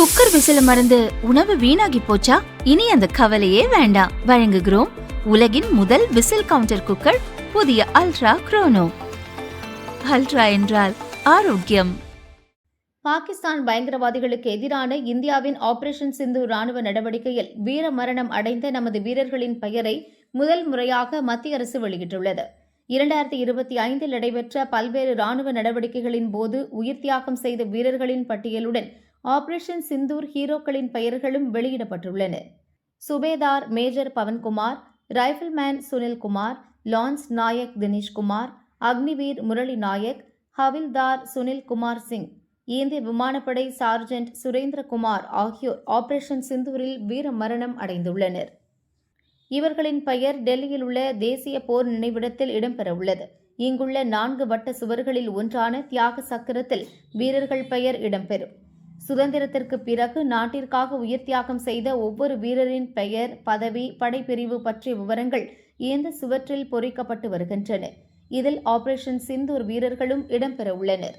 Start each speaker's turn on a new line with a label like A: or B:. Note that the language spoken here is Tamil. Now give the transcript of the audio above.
A: குக்கர் விசில மறந்து உணவு வீணாகி போச்சா? இனி அந்த கவலையே வேண்டாம். வழங்குகிறோம் உலகின் முதல் விசில் கவுண்டர் குக்கர், புதிய அல்ட்ரா குரோனோ. அல்ட்ரா என்றால் ஆரோக்கியம்.
B: பாகிஸ்தான் பயங்கரவாதிகளுக்கு எதிரான இந்தியாவின் ஆபரேஷன் சிந்து ராணுவ நடவடிக்கையில் வீர மரணம் அடைந்த நமது வீரர்களின் பெயரை முதல் முறையாக மத்திய அரசு வெளியிட்டுள்ளது. 2025 நடைபெற்ற பல்வேறு ராணுவ நடவடிக்கைகளின் போது உயிர் தியாகம் செய்த வீரர்களின் பட்டியலுடன் ஆபரேஷன் சிந்தூர் ஹீரோக்களின் பெயர்களும் வெளியிடப்பட்டுள்ளன. சுபேதார் மேஜர் பவன்குமார், ரைபிள்மேன் சுனில்குமார், லான்ஸ் நாயக் தினேஷ்குமார், அக்னிவீர் முரளி நாயக், ஹவில்தார் சுனில் குமார் சிங், இந்திய விமானப்படை சார்ஜென்ட் சுரேந்திரகுமார் ஆகியோர் ஆபரேஷன் சிந்தூரில் வீர மரணம் அடைந்துள்ளனர். இவர்களின் பெயர் டெல்லியில் உள்ள தேசிய போர் நினைவிடத்தில் இடம்பெறவுள்ளது. இங்குள்ள 4 வட்ட சுவர்களில் ஒன்றான தியாக சக்கரத்தில் வீரர்கள் பெயர் இடம்பெறும். சுதந்திரத்திற்கு பிறகு நாட்டிற்காக உயிர் தியாகம் செய்த ஒவ்வொரு வீரரின் பெயர், பதவி, படைப்பிரிவு பற்றிய விவரங்கள் இந்த சுவற்றில் பொறிக்கப்பட்டு வருகின்றன. இதில் ஆபரேஷன் சிந்தூர் வீரர்களும் இடம்பெற உள்ளனர்.